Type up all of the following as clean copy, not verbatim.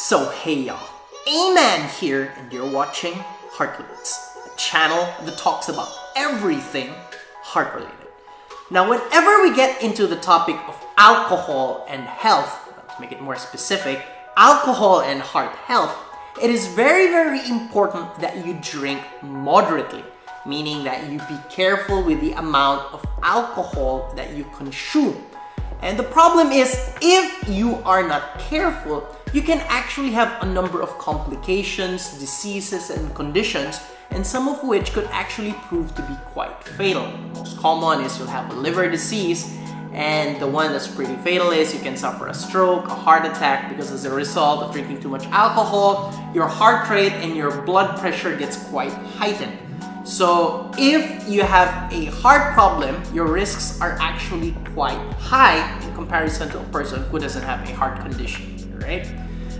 So hey y'all, Aman here, and you're watching Heartlets, a channel that talks about everything heart related. Now whenever we get into the topic of alcohol and health, to make it more specific, alcohol and heart health, it is very important that you drink moderately, meaning that you be careful with the amount of alcohol that you consume. And the problem is, if you are not careful, you can actually have a number of complications, diseases, and conditions, and some of which could actually prove to be quite fatal. The most common is you'll have a liver disease, and the one that's pretty fatal is you can suffer a stroke, a heart attack, because as a result of drinking too much alcohol, your heart rate and your blood pressure gets quite heightened. So if you have a heart problem, your risks are actually quite high in comparison to a person who doesn't have a heart condition, right?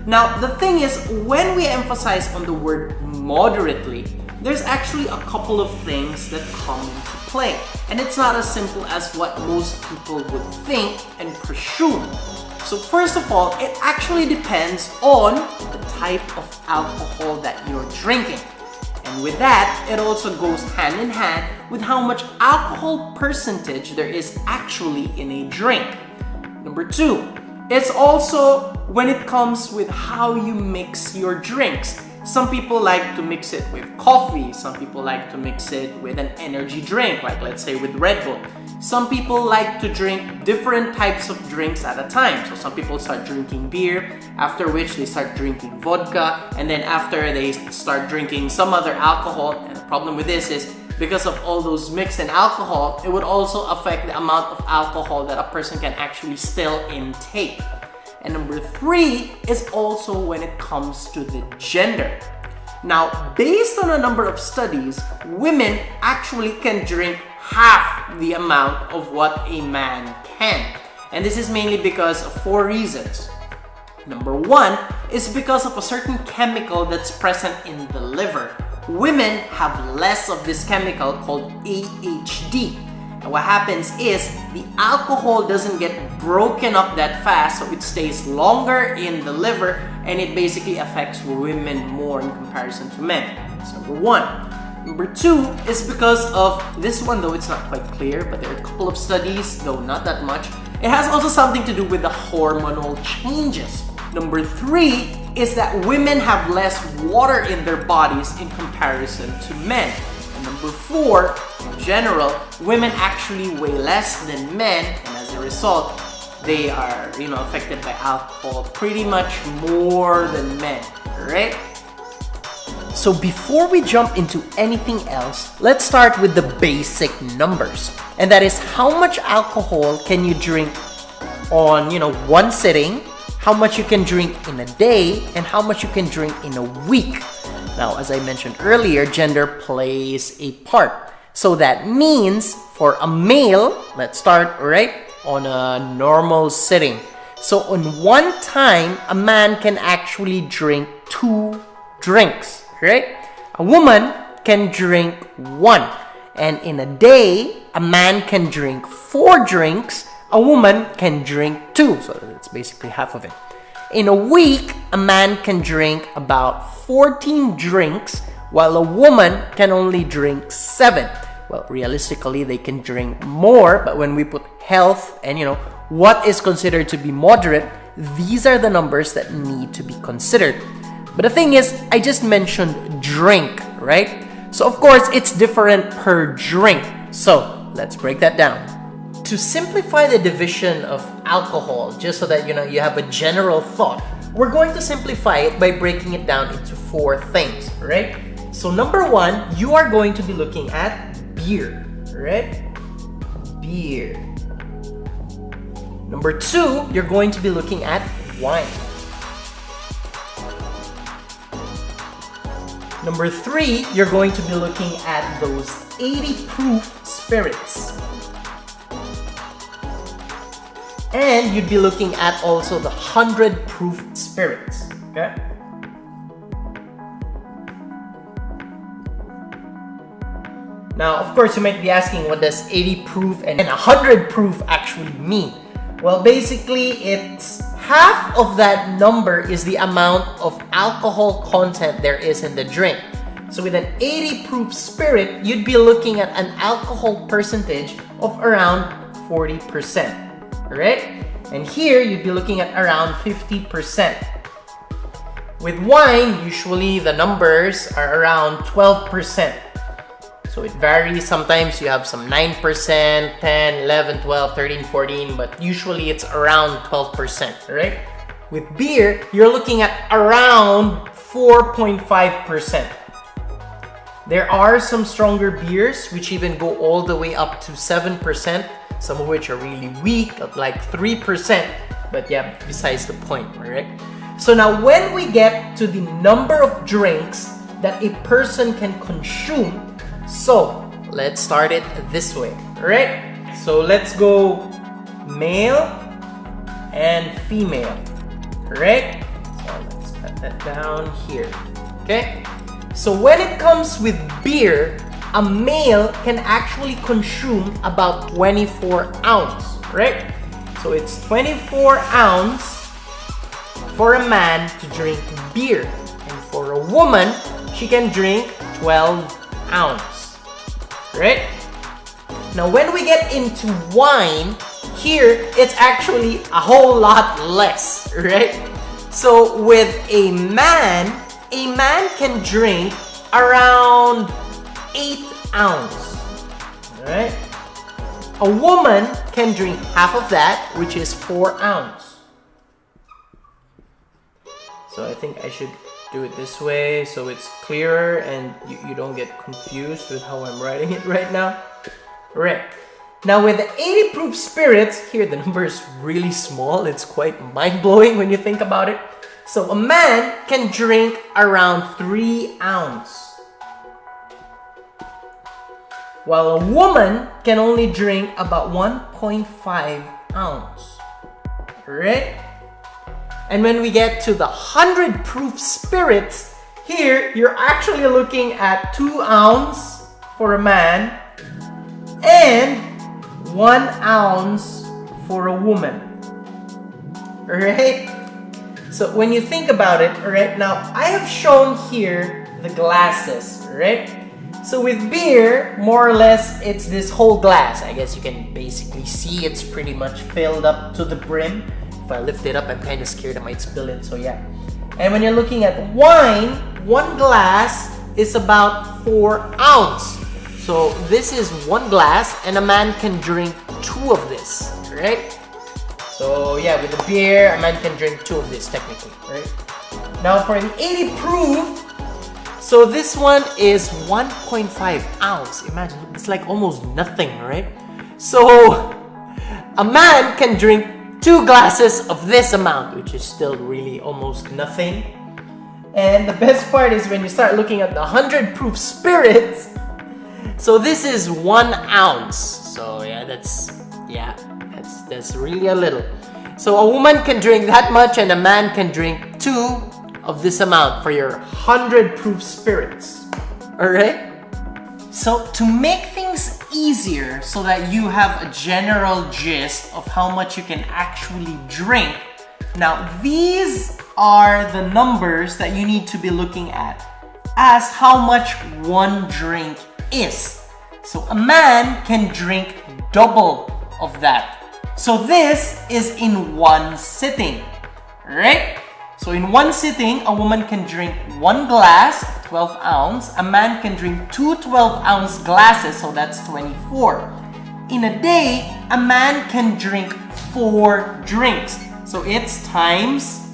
Now, the thing is, when we emphasize on the word moderately, there's actually a couple of things that come into play. And it's not as simple as what most people would think and presume. So first of all, it actually depends on the type of alcohol that you're drinking. And with that, it also goes hand in hand with how much alcohol percentage there is actually in a drink. Number two, it's also when it comes with how you mix your drinks. Some people like to mix it with coffee. Some people like to mix it with an energy drink, like let's say with Red Bull. Some people like to drink different types of drinks at a time. So some people start drinking beer, after which they start drinking vodka, and then after they start drinking some other alcohol. And the problem with this is, because of all those mix in alcohol, it would also affect the amount of alcohol that a person can actually still intake. And number three is also when it comes to the gender. Now, based on a number of studies, women actually can drink half the amount of what a man can. And this is mainly because of four reasons. Number one is because of a certain chemical that's present in the liver. Women have less of this chemical called AHD. And what happens is the alcohol doesn't get broken up that fast, so it stays longer in the liver, and it basically affects women more in comparison to men. That's number one. Number two is because of this one, though it's not quite clear, but there are a couple of studies, though not that much. It has also something to do with the hormonal changes. Number three is that women have less water in their bodies in comparison to men. And number four, in general, women actually weigh less than men, and as a result, they are, affected by alcohol pretty much more than men, right? So before we jump into anything else, let's start with the basic numbers. And that is, how much alcohol can you drink on, one sitting, how much you can drink in a day, and how much you can drink in a week. Now, as I mentioned earlier, gender plays a part. So that means for a male, let's start on a normal sitting. So on one time, a man can actually drink 2 drinks, right? A woman can drink 1. And in a day, a man can drink 4 drinks. A woman can drink 2. So that's basically half of it. In a week, a man can drink about 14 drinks, while a woman can only drink 7. Well, realistically, they can drink more, but when we put health and, what is considered to be moderate, these are the numbers that need to be considered. But the thing is, I just mentioned drink, right? So, of course, it's different per drink. So, let's break that down. To simplify the division of alcohol, just so that you have a general thought, we're going to simplify it by breaking it down into 4 things, right? So number 1, you are going to be looking at beer, right? Beer. Number 2, you're going to be looking at wine. Number 3, you're going to be looking at those 80 proof spirits. And you'd be looking at also the 100 proof spirits, okay? Now, of course, you might be asking, what does 80 proof and 100 proof actually mean? Well, basically, it's half of that number is the amount of alcohol content there is in the drink. So with an 80 proof spirit, you'd be looking at an alcohol percentage of around 40%. Alright? And here, you'd be looking at around 50%. With wine, usually the numbers are around 12%. So it varies. Sometimes you have some 9%, 10, 11, 12, 13, 14, but usually it's around 12%, right? With beer, you're looking at around 4.5%. There are some stronger beers which even go all the way up to 7%, some of which are really weak at like 3%, but yeah, besides the point, right? So now when we get to the number of drinks that a person can consume, so let's start it this way, right? So let's go male and female, right? So let's cut that down here, okay? So when it comes with beer, a male can actually consume about 24 ounce, right? So it's 24 ounce for a man to drink beer. And for a woman, she can drink 12 ounce, right? Now when we get into wine, here it's actually a whole lot less, right? So with a man can drink around 8 ounce, right? A woman can drink half of that, which is 4 ounce. So I think I should do it this way so it's clearer and you don't get confused with how I'm writing it right now. Right. Now with the 80 proof spirits, here the number is really small. It's quite mind-blowing when you think about it. So a man can drink around 3 ounce, while a woman can only drink about 1.5 ounce, right? And when we get to the 100 proof spirits, here you're actually looking at 2 ounce for a man and 1 ounce for a woman, right? So when you think about it, right now I have shown here the glasses, right? So with beer, more or less, it's this whole glass. I guess you can basically see it's pretty much filled up to the brim. If I lift it up, I'm kind of scared I might spill it, so yeah. And when you're looking at wine, 1 glass is about 4 ounce. So this is 1 glass and a man can drink 2 of this, right? So yeah, with the beer, a man can drink 2 of this technically, right? Now for the 80 proof, so this one is 1.5 ounce. Imagine, it's like almost nothing, right? So a man can drink 2 glasses of this amount, which is still really almost nothing. And the best part is when you start looking at the 100 proof spirits. So this is 1 ounce. So yeah, that's really a little. So a woman can drink that much and a man can drink 2 of this amount for your 100 proof spirits. Alright? So to make things easier so that you have a general gist of how much you can actually drink, now these are the numbers that you need to be looking at as how much one drink is. So a man can drink double of that. So this is in 1 sitting, right? So in 1 sitting, a woman can drink 1 glass of 12 ounce. A man can drink 2 12-ounce glasses, so that's 24. In a day, a man can drink 4 drinks. So it's times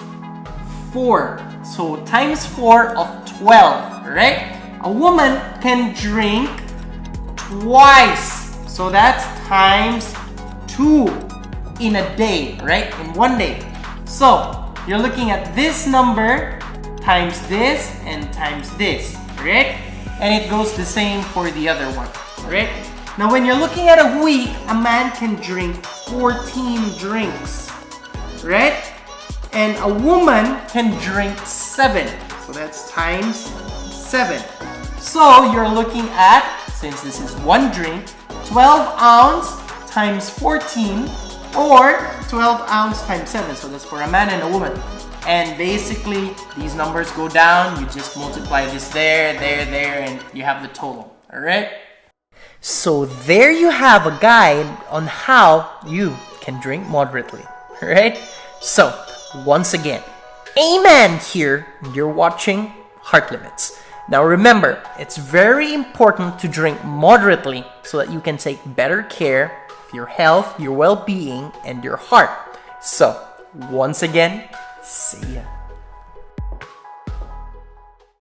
4. So times 4 of 12, right? A woman can drink twice. So that's times 2 in a day, right? In 1 day. So you're looking at this number times this and times this, right? And it goes the same for the other one, right? Now when you're looking at a week, a man can drink 14 drinks, right? And a woman can drink 7. So that's times 7. So you're looking at, since this is 1 drink, 12 ounce times 14 or 12 ounce times 7. So that's for a man and a woman. And basically, these numbers go down. You just multiply this there, and you have the total. All right? So there you have a guide on how you can drink moderately. All right? So, once again, Aman here, and you're watching Heart Limits. Now remember, it's very important to drink moderately so that you can take better care of your health, your well-being, and your heart. So, once again, see ya.